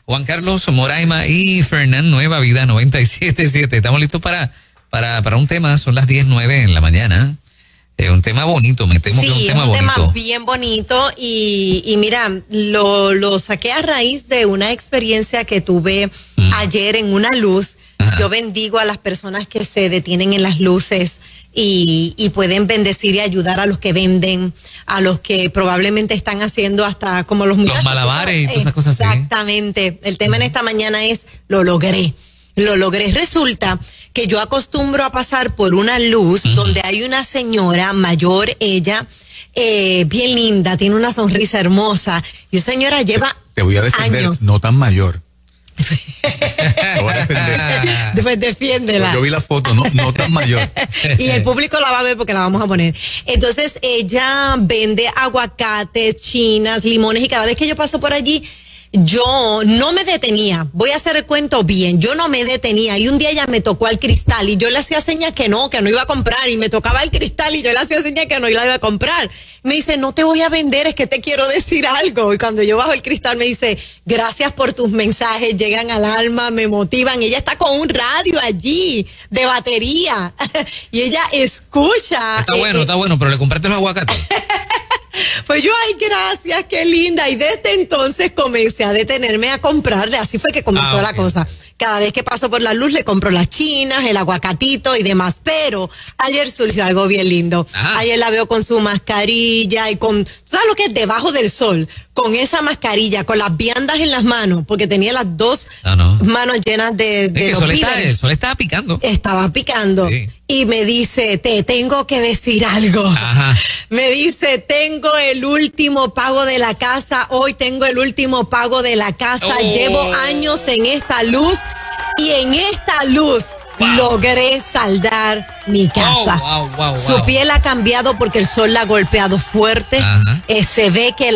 Juan Carlos, Moraima y Fernán, Nueva Vida 97.7. Estamos listos para un tema, son las 10:09 en la mañana. Un tema bonito, me temo que es un tema bonito. Sí, un tema bien bonito y mira, lo saqué a raíz de una experiencia que tuve ayer en una luz. Ajá. Yo bendigo a las personas que se detienen en las luces y pueden bendecir y ayudar a los que venden, a los que probablemente están haciendo hasta como los muchachos. Los malabares y todas esas cosas así. Exactamente. El tema en esta mañana es, lo logré. Resulta que yo acostumbro a pasar por una luz donde hay una señora mayor, ella, bien linda, tiene una sonrisa hermosa. Y esa señora lleva Te voy a defender, años. No tan mayor. Te voy a defender. Pues defiéndela. Yo vi la foto, no tan mayor. Y el público la va a ver porque la vamos a poner. Entonces, ella vende aguacates, chinas, limones, y cada vez que yo paso por allí, yo no me detenía. Voy a hacer el cuento bien. Yo no me detenía. Y un día ella me tocó al cristal y yo le hacía señas que no iba a comprar. Y me tocaba el cristal y yo le hacía señas que no la iba a comprar. Me dice, no te voy a vender, es que te quiero decir algo. Y cuando yo bajo el cristal me dice, gracias por tus mensajes, llegan al alma, me motivan. Ella está con un radio allí de batería y ella escucha. Está bueno, pero le compraste los aguacates. Pues yo, ay, gracias, qué linda. Y desde entonces comencé a detenerme a comprarle. Así fue que comenzó la cosa. Cada vez que paso por la luz le compro las chinas, el aguacatito y demás. Pero ayer surgió algo bien lindo. Ajá. Ayer la veo con su mascarilla y con, ¿sabes lo que es? Debajo del sol. Con esa mascarilla, con las viandas en las manos, porque tenía las dos manos llenas de los víveres. El sol estaba picando. Estaba picando. Sí. Y me dice, te tengo que decir algo. Ajá. Me dice, tengo el último pago de la casa. Hoy tengo el último pago de la casa. Llevo años en esta luz y en esta luz logré saldar mi casa. Wow. Su piel ha cambiado porque el sol la ha golpeado fuerte. Se ve que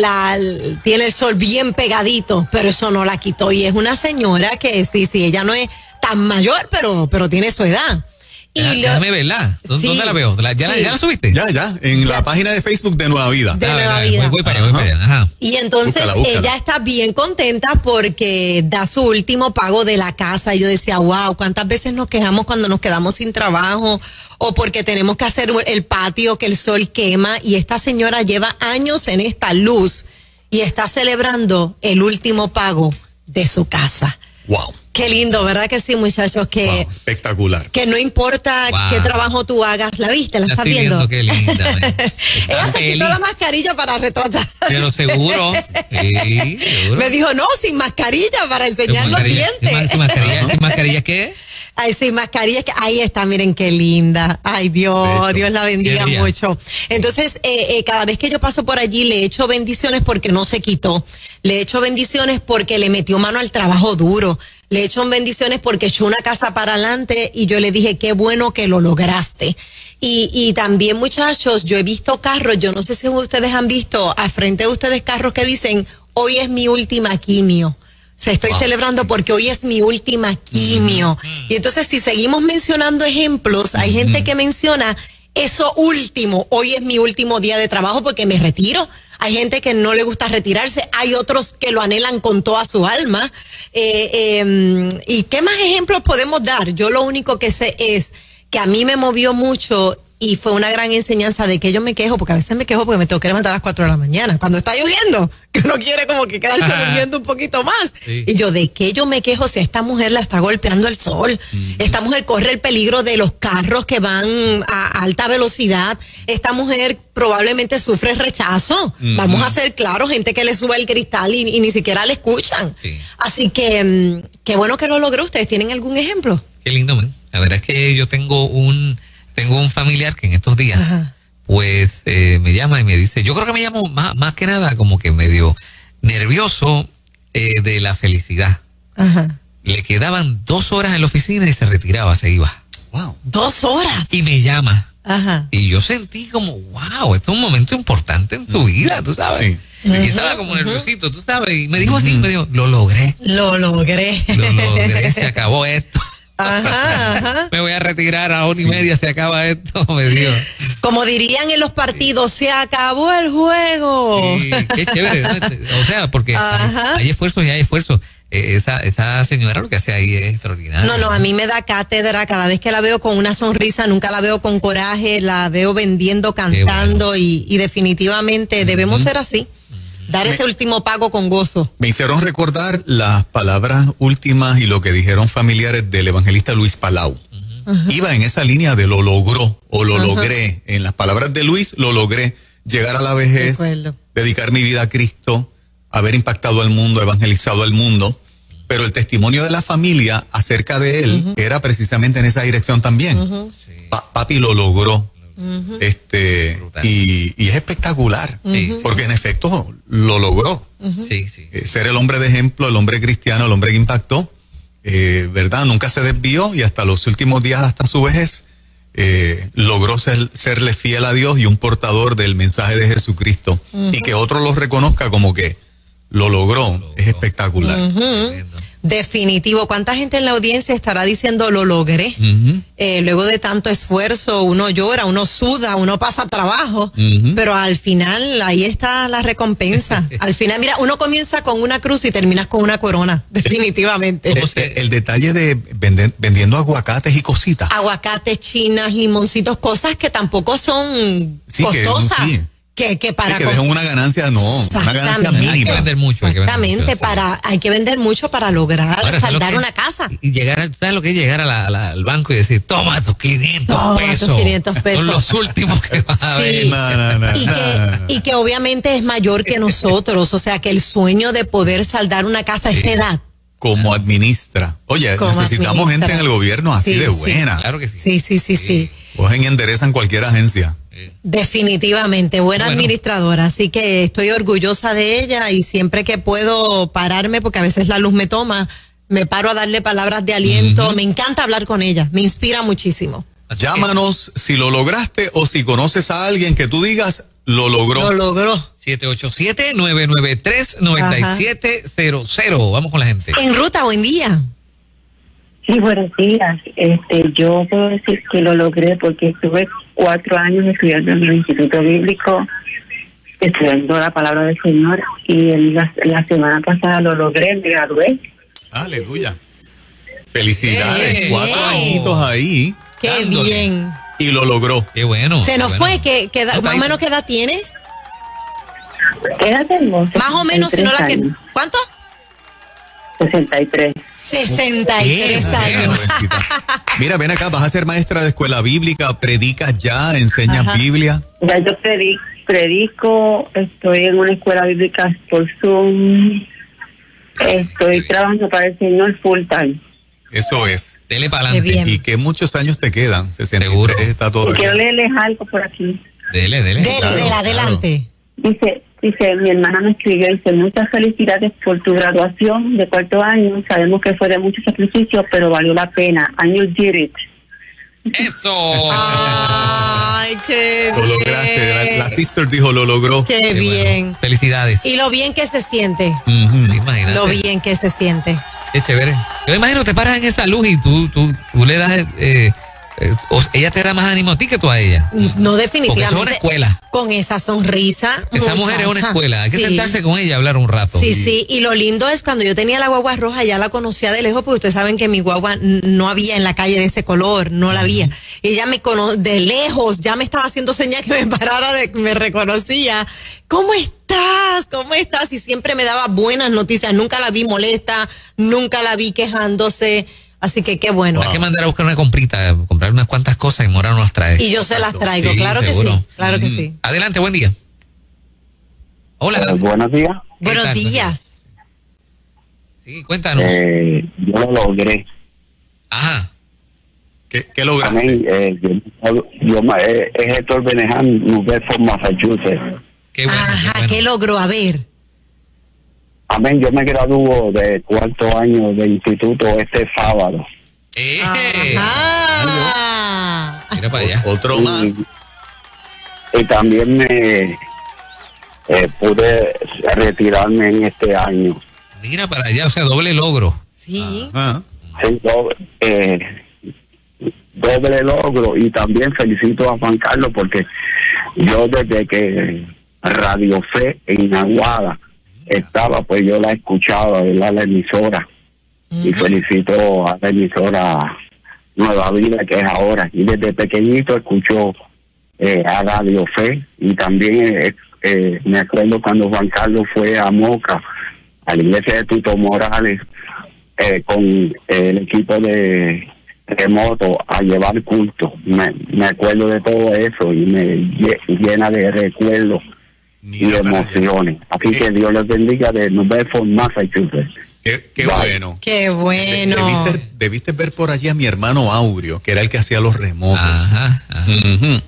tiene el sol bien pegadito, pero eso no la quitó. Y es una señora que sí, ella no es tan mayor, pero tiene su edad. Déjame verla. ¿Dónde la veo? ¿Ya la subiste? Ya. En la página de Facebook de Nueva Vida. De Nueva Vida. Voy para allá. Ajá. Y entonces búscala. Ella está bien contenta porque da su último pago de la casa. Y yo decía, wow, ¿cuántas veces nos quejamos cuando nos quedamos sin trabajo? O porque tenemos que hacer el patio que el sol quema. Y esta señora lleva años en esta luz y está celebrando el último pago de su casa. Wow. Qué lindo, ¿verdad que sí, muchachos? Espectacular. Que no importa qué trabajo tú hagas. ¿La viste? ¿La estás viendo? Qué linda. Ella se quitó la mascarilla para retratar. Pero seguro. Sí, seguro. Me dijo, no, sin mascarilla para enseñar los dientes. ¿Sin mascarilla qué? Ay, sin mascarilla, ahí está, miren qué linda. Ay, Dios la bendiga mucho. Entonces, cada vez que yo paso por allí, le echo bendiciones porque no se quitó. Le echo bendiciones porque le metió mano al trabajo duro. Le echo bendiciones porque echó una casa para adelante y yo le dije, qué bueno que lo lograste. Y también, muchachos, yo he visto carros, yo no sé si ustedes han visto al frente de ustedes carros que dicen, hoy es mi última quimio. Estoy celebrando porque hoy es mi última quimio. Y entonces, si seguimos mencionando ejemplos, hay gente que menciona eso último. Hoy es mi último día de trabajo porque me retiro. Hay gente que no le gusta retirarse. Hay otros que lo anhelan con toda su alma. ¿Y qué más ejemplos podemos dar? Yo lo único que sé es que a mí me movió mucho y fue una gran enseñanza de que yo me quejo, porque a veces me quejo porque me tengo que levantar a las 4 de la mañana, cuando está lloviendo, que uno quiere como que quedarse durmiendo un poquito más. Sí. Y yo, ¿de qué yo me quejo si a esta mujer la está golpeando el sol? Esta mujer corre el peligro de los carros que van a alta velocidad. Esta mujer probablemente sufre rechazo. Vamos a ser claros, gente que le sube el cristal y ni siquiera le escuchan. Sí. Así que, qué bueno que lo logró. ¿Ustedes tienen algún ejemplo? Qué lindo, man. La verdad es que yo tengo un familiar que en estos días, pues me llama y me dice, yo creo que me llamó más que nada como que medio nervioso de la felicidad. Le quedaban 2 horas en la oficina y se retiraba, se iba. Wow. 2 horas. Y me llama. Y yo sentí como, wow, esto es un momento importante en tu vida, tú sabes. Sí. Y estaba como nerviosito, tú sabes. Y me dijo así, me dijo, lo logré. Lo logré, se acabó esto. Me voy a retirar a 1:30, se acaba esto, me dijo. Como dirían en los partidos, se acabó el juego. Sí, qué chévere, ¿no? O sea, porque hay esfuerzos y hay esfuerzos. esa señora lo que hace ahí es extraordinario. No, a mí me da cátedra cada vez que la veo con una sonrisa, nunca la veo con coraje, la veo vendiendo, cantando, y definitivamente debemos ser así. Dar ese último pago con gozo. Me hicieron recordar las palabras últimas y lo que dijeron familiares del evangelista Luis Palau. Iba en esa línea de lo logró o lo logré. En las palabras de Luis, lo logré. Llegar a la vejez, dedicar mi vida a Cristo, haber impactado al mundo, evangelizado al mundo. Pero el testimonio de la familia acerca de él era precisamente en esa dirección también. Papi lo logró. Y es espectacular, porque en efecto lo logró. Ser el hombre de ejemplo, el hombre cristiano, el hombre que impactó, ¿verdad? Nunca se desvió y hasta los últimos días, hasta su vejez, logró serle fiel a Dios y un portador del mensaje de Jesucristo. Y que otro lo reconozca como que lo logró. Es espectacular. Definitivo. ¿Cuánta gente en la audiencia estará diciendo lo logré? Luego de tanto esfuerzo, uno llora, uno suda, uno pasa trabajo, pero al final ahí está la recompensa. Al final, mira, uno comienza con una cruz y terminas con una corona, definitivamente. El detalle de vendiendo aguacates y cositas. Aguacates, chinas, limoncitos, cosas que tampoco son costosas. Que para que dejen una ganancia, una ganancia mínima. Hay que vender mucho. Exactamente, hay que vender mucho para lograr saldar una casa. Y llegar, ¿sabes lo que es llegar al banco y decir, toma tus 500 pesos? 500 pesos. Son los últimos que vas a ver. Y que obviamente es mayor que nosotros, o sea que el sueño de poder saldar una casa a esa edad. Como administra. Oye, necesitamos gente en el gobierno así de buena. Claro que sí. Sí. Cogen y enderezan cualquier agencia. Definitivamente, buena administradora, así que estoy orgullosa de ella y siempre que puedo pararme, porque a veces la luz me toma, me paro a darle palabras de aliento. Me encanta hablar con ella, me inspira muchísimo. Llámanos si lo lograste o si conoces a alguien que tú digas lo logró. Lo logró. 787-993-9700. Vamos con la gente. En ruta, buen día. Sí, buenos días. Yo puedo decir que lo logré porque estuve 4 años estudiando en el Instituto Bíblico, estudiando la palabra del Señor, y la semana pasada lo logré, me gradué. Aleluya. Felicidades. 4 añitos ahí. Qué bien. Y lo logró. Qué bueno. Se nos fue, más o menos ¿qué edad tiene? ¿Qué edad tengo? Más o menos, si no la que... ¿Cuánto? 63. 63 años. Mira, ven acá, vas a ser maestra de escuela bíblica, predicas ya, enseñas Biblia. Ya yo predico, estoy en una escuela bíblica por Zoom, estoy trabajando para el Señor full time. Eso es. Dele para adelante. Y que muchos años te quedan. 63 seguro. Está todo. Quiero leerles algo por aquí. Dele, adelante. Dice, mi hermana me escribió, dice, muchas felicidades por tu graduación de 4º año. Sabemos que fue de mucho sacrificio, pero valió la pena. And you did it. ¡Eso! ¡Ay, qué bien! Lo lograste. La sister dijo, lo logró. ¡Qué bien! Bueno. Felicidades. Y lo bien que se siente. Imagínate. Lo bien que se siente. Qué chévere. Yo imagino te paras en esa luz y tú le das... ella te da más ánimo a ti que tú a ella. No, definitivamente. Porque es una escuela. Con esa sonrisa. Esa mujer es una escuela. Hay que sentarse con ella y hablar un rato. Sí. Y lo lindo es cuando yo tenía la guagua roja, ya la conocía de lejos, porque ustedes saben que mi guagua no había en la calle de ese color, no la había. Ella me conoce de lejos, ya me estaba haciendo señas que me parara, me reconocía. ¿Cómo estás? ¿Cómo estás? Y siempre me daba buenas noticias. Nunca la vi molesta, nunca la vi quejándose. Así que qué bueno. Hay que mandar a buscar una comprita, comprar unas cuantas cosas y Mora nos las trae. Y yo se las traigo, claro que sí. Claro que sí. Adelante, buen día. Hola. Buenos días. Buenos días. Sí, cuéntanos. Yo lo logré. Ajá. ¿Qué lograste? Es Héctor Benehan, New Bedford, Massachusetts. Qué bueno. Ajá, ¿qué logró? A ver. Amén, yo me gradúo de 4º año de instituto este sábado. Mira para allá. Otro más. Y también me pude retirarme en este año. Mira para allá, o sea, doble logro. Sí. Sí, doble logro. Y también felicito a Juan Carlos porque yo desde que Radio Fe en Aguada estaba, pues yo la escuchaba, ¿verdad? La emisora. Y felicito a la emisora Nueva Vida, que es ahora. Y desde pequeñito escucho a Radio Fe, y también me acuerdo cuando Juan Carlos fue a Moca, a la iglesia de Tito Morales, con el equipo de remoto a llevar culto. Me acuerdo de todo eso y me llena de recuerdos y de emociones. Así que Dios les bendiga de New Bedford, Massachusetts. Qué bueno. Qué bueno. Debiste ver por allí a mi hermano Aurio, que era el que hacía los remotos. Ajá.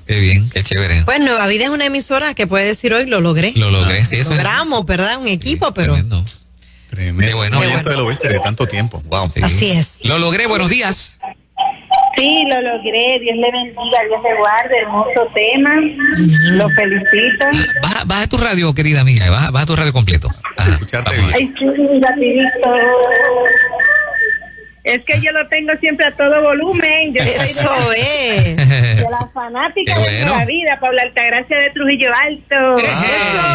Qué bien, qué chévere. Pues Nueva Vida es una emisora que puede decir hoy, lo logré. Lo logré, sí, eso logramos, ¿verdad? Un equipo, sí, pero... Tremendo. Qué bueno. Esto de lo viste de tanto tiempo. Wow. Sí. Así es. Lo logré, buenos días. Sí, lo logré. Dios le bendiga, Dios le guarde. Hermoso tema. Lo felicito. Baja tu radio, querida amiga. Baja tu radio completo. Ajá, Escucharte vamos. bien. Ay, sí, rapidito. Es que yo lo tengo siempre a todo volumen. Yo soy Eso es. de la fanática Qué de bueno. Nueva Vida, Paula Altagracia de Trujillo Alto.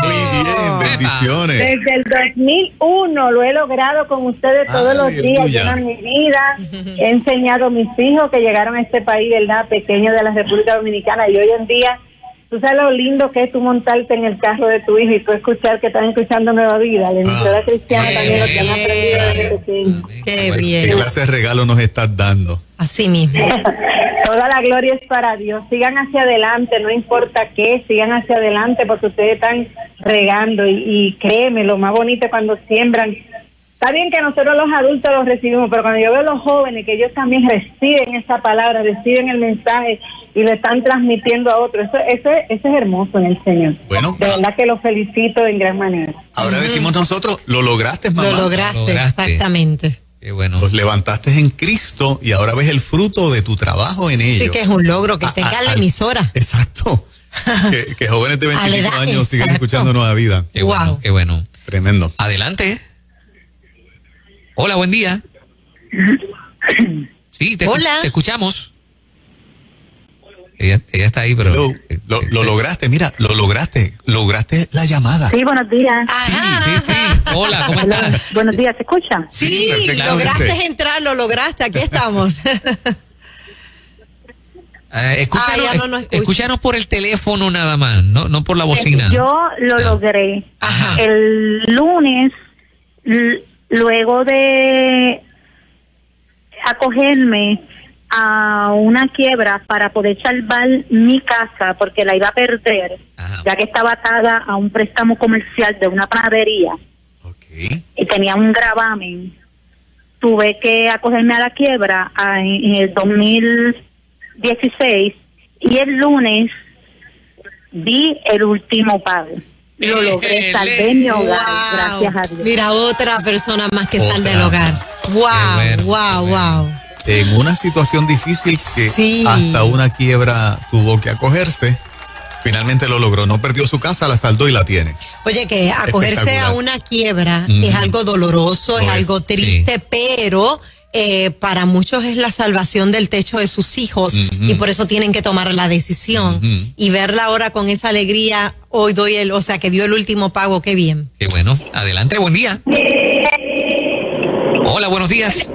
Muy bien, bendiciones. Desde el 2001 lo he logrado con ustedes todos los días, Aleluya. llenan mi vida. He enseñado a mis hijos que llegaron a este país, ¿verdad? Pequeño de la República Dominicana, y hoy en día, tú sabes lo lindo que es tú montarte en el carro de tu hijo y tú escuchar que están escuchando Nueva Vida, la emisora cristiana también, lo que han aprendido desde pequeño. Qué ¿Qué bien. clase de regalo nos estás dando? Así mismo. Toda la gloria es para Dios. Sigan hacia adelante, no importa qué, sigan hacia adelante porque ustedes están regando y créeme, lo más bonito es cuando siembran. Está bien que nosotros los adultos los recibimos, pero cuando yo veo a los jóvenes que ellos también reciben esa palabra, reciben el mensaje y lo están transmitiendo a otros, eso es hermoso en el Señor. Bueno, De verdad que lo felicito en gran manera. ahora decimos nosotros, lo lograste, mamá. Lo lograste, exactamente. Qué bueno. Los levantaste en Cristo y ahora ves el fruto de tu trabajo en ellos. Sí que es un logro que tenga la emisora. Exacto. que jóvenes de A la 25 edad, años siguen exacto. escuchando Nueva Vida. Qué bueno, Wow. qué bueno. Tremendo. Adelante. Hola, buen día. Sí, Hola. te escuchamos. Ella está ahí, pero... Lo lograste, mira, lo lograste. Lograste la llamada. Sí, buenos días. Sí. Hola, ¿cómo estás? Buenos días, ¿se escucha? Sí, perfectamente. lograste entrar, lo lograste, aquí estamos. Escúchanos, ya no nos escucha. escúchanos por el teléfono nada más, no por la bocina. Yo lo logré. Ajá. El lunes, luego de acogerme a una quiebra para poder salvar mi casa porque la iba a perder, Ajá. ya que estaba atada a un préstamo comercial de una panadería Ok. y tenía un gravamen, tuve que acogerme a la quiebra en el 2016 y el lunes di el último pago. Lo logré, salvé mi hogar, gracias a Dios. Mira, otra persona más que sal del Otra hogar. más. Wow, Qué bueno, qué wow. En una situación difícil que Sí. hasta una quiebra tuvo que acogerse, finalmente lo logró. No perdió su casa, la saldó y la tiene. Oye, que acogerse Espectacular. a una quiebra Ujú. es algo doloroso, es Lo es, algo triste, pero para muchos es la salvación del techo de sus hijos Ujú. y por eso tienen que tomar la decisión Ujú. y verla ahora con esa alegría. Hoy o sea, que dio el último pago, qué bien. Qué bueno. Adelante, buen día. Hola, buenos días.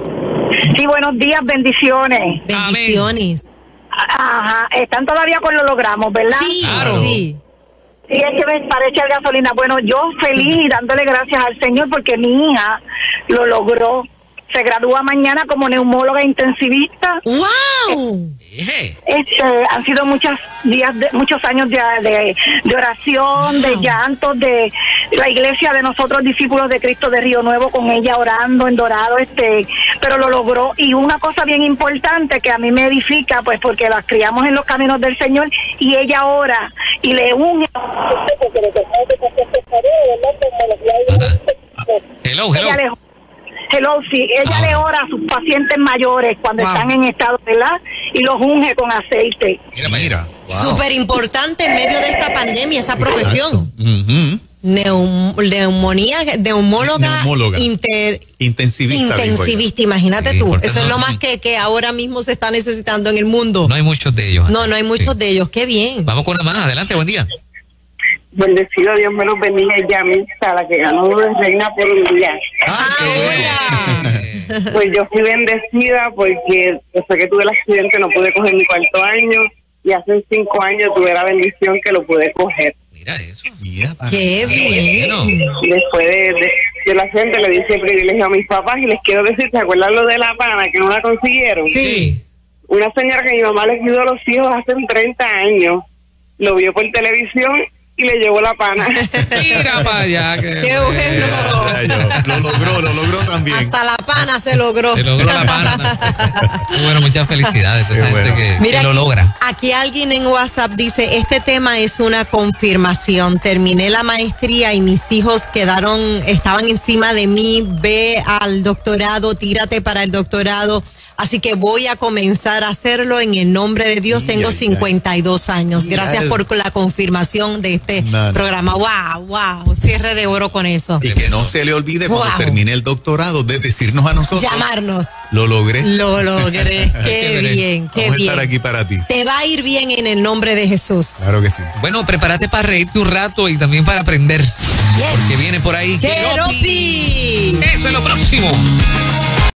Sí, buenos días, bendiciones. Bendiciones. Ajá, están todavía con lo logramos, ¿verdad? Sí, Claro. sí. Sí, es que me parece el gasolina. Bueno, yo feliz y dándole gracias al Señor porque mi hija lo logró. Se gradúa mañana como neumóloga intensivista. ¡Wow! Han sido muchos años de oración, de llantos, de la iglesia de nosotros, discípulos de Cristo de Río Nuevo, con ella orando en Dorado, pero lo logró. Y una cosa bien importante que a mí me edifica, pues porque las criamos en los caminos del Señor, y ella ora y le une. Hello. Ella le ora a sus pacientes mayores cuando Wow. están en estado, ¿verdad? Y los unge con aceite. Mira, wow. Súper importante en medio de esta pandemia esa profesión. Ujú. Neumóloga Intensivista. digo intensivista, imagínate Sí, tú. importante. Eso es lo más que ahora mismo se está necesitando en el mundo. No hay muchos de ellos. No hay muchos Sí. de ellos. Qué bien. Vamos con una más. Adelante, buen día. Bendecido, Dios me los bendiga. Yamisa, la que ganó de reina por un día. Pues yo fui bendecida porque después que tuve el accidente no pude coger mi cuarto año y hace 5 años tuve la bendición que lo pude coger. Mira eso. Mira, Qué bien. Y después de la gente le dice privilegio a mis papás y les quiero decir, ¿se acuerdan lo de la pana que no la consiguieron? Sí. Una señora que mi mamá le cuidó a los hijos hace 30 años, lo vio por televisión y le llevó la pana. Mira para allá. Qué bueno. Lo logró también. Hasta la pana se logró. Se logró la pana. Bueno, muchas felicidades a esa gente que Mira, lo logra. Aquí alguien en WhatsApp dice, este tema es una confirmación. Terminé la maestría y mis hijos estaban encima de mí. Ve al doctorado, tírate para el doctorado. Así que voy a comenzar a hacerlo en el nombre de Dios. Tengo 52 años. Gracias por la confirmación de este programa. Wow. Cierre de oro con eso. Y que no se le olvide cuando termine el doctorado de decirnos a nosotros. Llamarnos. Lo logré. Qué bien, qué Vamos bien. a estar aquí para ti. Te va a ir bien en el nombre de Jesús. Claro que sí. Bueno, prepárate para reírte un rato y también para aprender. Yes. Porque viene por ahí. Keropi. Eso es lo próximo.